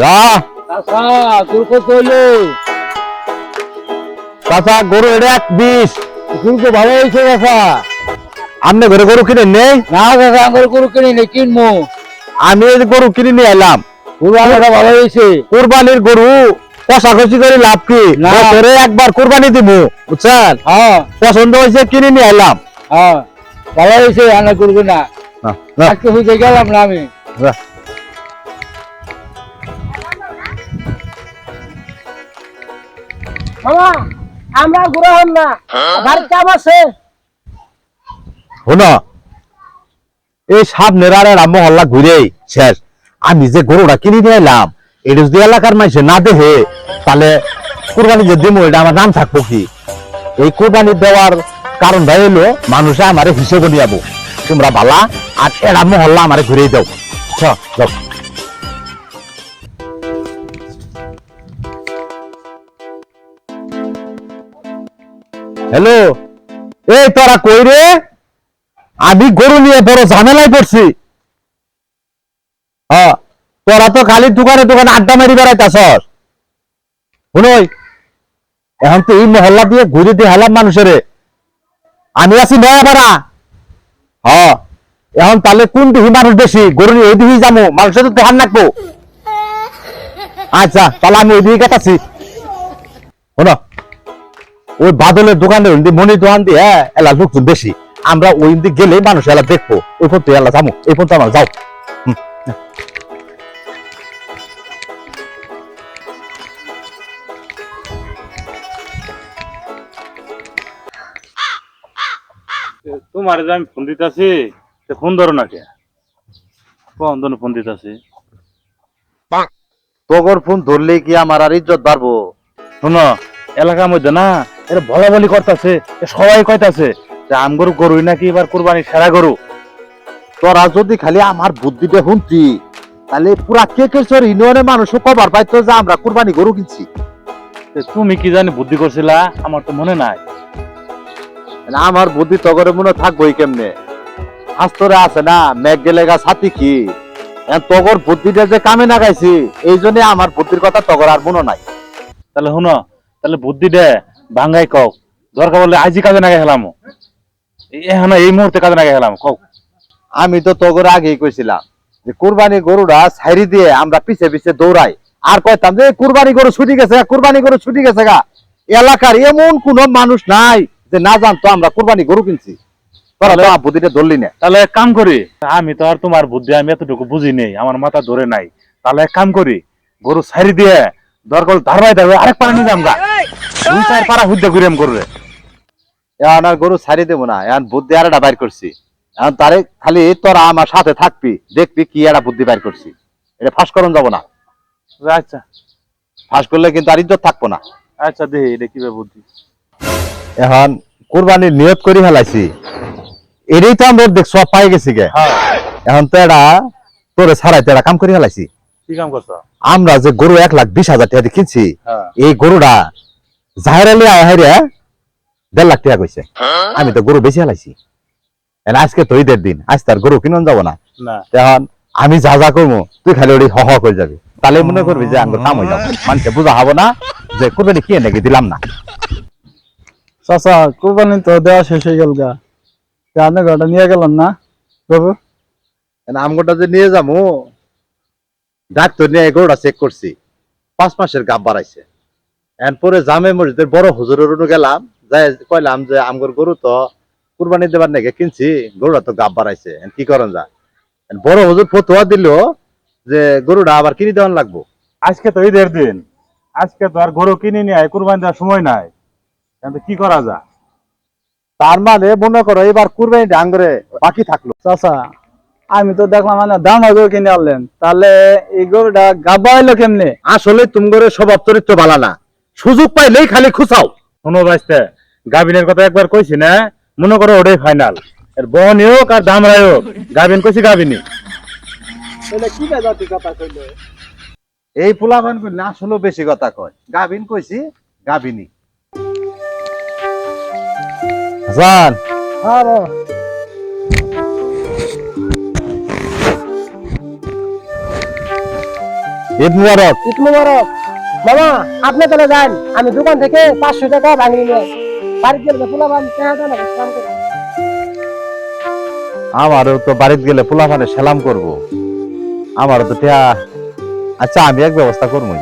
রা চাচা গরু কত হইলো? চাচা গরু এটা 20। গরু তো ভালো হয়েছে চাচা। আপনি ঘরে গরু কিনে নেই? না চাচা আমার গরু কিনি নেই, কিনবো। আমি এই যে গরু কিনে নিয়ে এলাম। গরু আলাদা ভালো হয়েছে। কুরবানির গরু কষাকষি করে লাভ কি? না। বছরে একবার কুরবানি দিব, বুঝছেন? হ্যাঁ পছন্দ হয়েছে কিনে নিয়ে এলাম। হ্যাঁ ভালো হয়েছে, আনা করবো না। আজকে হইতে গেলাম না আমি। মামা আমরা ঘুরে হন না, বাড়িতে কাম আছে। শোনো, এই সামনের আর মহল্লা ঘুরে শেষ। আমি যে গরুটা কিনে নিয়ে এলাম, এটা যদি এলাকার মানুষে না দেখে, তাহলে কুরবানি যে দিব এটা আমার নাম থাকবো কি? এই কুরবানি দেওয়ার কারণটা হলো মানুষে আমারে হিসেবে নিয়াবো, তোমরা বালা আর এরা মহল্লা আমারে ঘুরে দাও। যাও। হ্যালো, এই তোরা কই রে? আমি গরু নিয়ে বড় ঝামেলায় পড়ছি। তোরা তো খালি দোকানে দোকানে আড্ডা মারি বেড়াইতাছস। শুনই, এখন তো এই মহল্লা দিয়ে ঘুরে দিয়ে হালাম মানুষের। আমি আছি নয়াপাড়া। এখন তাহলে কোন দিকে মানুষ বেশি? গরু নিয়ে ওই দিকে যাবো, মানুষের তো ধ্যান রাখবো। আচ্ছা তাহলে আমি ওই দিকে গেতাছি। শোনো, ওই বাদলের দোকানে মনির দোকান দিয়ে এলা লোকজন বেশি। আমরা ওই দিক গেলে মানুষ এলা দেখবো। ওই পর্যন্ত এলা যাবো, এই পর্যন্ত আমার যাও। তোমার যে আমি ফোন দিতেছি, ফোন ধরো না কে? কোন ফোন দিতেছি? তোর ফোন ধরলে কি আমার আর ইজ্জত বাড়বো? শোনো, এলাকার মধ্যে না এটা বলা বলি করতেছে, সবাই কইতাছে যে আম গরু গরুই নাকি এবার কুরবানি সেরা গরু। তোরা যদি খালি আমার বুদ্ধিটা শুনতি, তাহলে পুরা কেকেশ্বর ইউনিয়নের মানুষও কবার পাইতো যে আমরা কুরবানি গরু কিনছি। তুমি কি জানি বুদ্ধি করছিলা, আমার তো মনে নাই। আমার বুদ্ধি তগরে মনে থাকবোই কেমনে? হাস্তরে আছে না মেঘ গেলে গা ছাতি কি? তগর বুদ্ধিটা যে কামে লাগাইছি, এই জন্য আমার বুদ্ধির কথা তগর আর মনে নাই। তাহলে শুনো, তাহলে বুদ্ধি দে ভাঙ্গাই কও, দরকার বললে আজই কাজে নাগে হেলাম, এই মুহূর্তে কাজে নাগে হেলাম কও। আমি তো তগরে আগেই কইছিলাম যে কুরবানি গরুটা ছাইরি দিয়ে আমরা পিছে পিছে দৌড়াই, আর কইতাম যে কুরবানি গরু ছুটি গেছে, কুরবানি গরু ছুটি গেছে গা। এলাকার এমন কোন মানুষ নাই যে না জানতো আমরা কুরবানি গরু কিনছি। তোরা তো বুদ্ধিটা ধরলি না। তাহলে এক কাম করি, আমি তো আর তোমার বুদ্ধি আমি এতটুকু বুঝি নেই, আমার মাথা ধরে নাই। তাহলে এক কাম করি, গরু ছাড়ি দিয়ে দরকার ধারবাই দেবে, আরেক পাড়া নিয়ে আমরা দুই চার পাড়া হুদ্দা ঘুরে করবে। এখন আর গরু ছাড়ি দেবো না, এখন বুদ্ধি আর একটা বাইর করছি। এখন তারে খালি তোরা আমার সাথে থাকবি, দেখবি কি একটা বুদ্ধি বাইর করছি। এটা ফাঁস করন যাবো না। আচ্ছা ফাঁস করলে কিন্তু আর ইজ্জত থাকবো না। আচ্ছা, দেখি এটা কিভাবে বুদ্ধি। এখন কুরবানির নিয়ত করে ফেলাইছি, এটাই তো আমরা দেখ সব পাই গেছি গে। এখন তো এটা তোরে ছাড়াইতে এটা কাম করে ফেলাইছি। কি কাম করছো? আমরা যে গরু 1,20,000 টাকা দিয়ে কিনছি, এই গরুটা জাহের আলী আয় হাইরে 1.5 লাখ টাকা কইছে। আমি তো গরু বেশি ফেলাইছি। আজকে তো ঈদের দিন, আজ তার গরু কিনন যাবো না। এখন আমি যা যা করবো তুই খালি ওই হ হ করে যাবি, তাহলে মনে করবি যে আমার কাম হয়ে যাবো। মানুষকে বোঝা হবো না যে কুরবানি কি নাকি দিলাম না। চাচা কুরবানি তো দেওয়া শেষ হয়ে গেল গা, আপনি ঘরটা নিয়ে গেলেন না বাবু? আমগোটা যে নিয়ে যাবো, ডাক্তার নিয়ে গরুটা চেক করছি, 5 মাসের গাব বাড়াইছে। এরপরে জামে মসজিদের বড় হুজুরের গেলাম, যাই কইলাম যে আমগর গরু তো কুরবানি দেবার নাকি কিনছি, গরুটা তো গাব বাড়াইছে, কি করেন যা? বড় হুজুর ফতোয়া দিল যে গরুটা আবার কিনে দেওয়ান লাগবো। আজকে তো ঈদের দিন, আজকে তো আর গরু কিনে নিয়ে কুরবানি দেওয়ার সময় নাই, কিন্তু কি করা যায়? তার মানে মনে করো এবার কুরবানি ডাঙ্গরে বাকি থাকলো। চাচা আমি তো দেখলাম মানে দাম গরু কিনে আনলেন, তাহলে এই গরুটা গাবা হইলো কেমনে? আসলে তোমার স্বভাব চরিত্র ভালো না, সুযোগ পাইলেই খালি খুচাও। শোনো বাইস্তে, গাভিনের কথা একবার কইছি না, মনে করো ওটাই ফাইনাল। এর বহনি হোক আর দামরাই হোক, গাভিন কইছি গাভিনী। কি জাতি কথা কইলো? এই পোলাপান করলে আসলে বেশি কথা কয়, গাভিন কইছি গাভিনী। জান ঈদ মুবারক। ঈদ মুবারক। মামা আপনি তাহলে যান, আমি দোকান থেকে 500 টাকা ভাঙিয়ে নিয়ে বাড়িতে গেলে পোলা বান সালাম করে। আমারও তো বাড়িতে গেলে পোলাপানে সালাম করব, আমারও তো টিয়া। আচ্ছা আমি এক ব্যবস্থা করবো।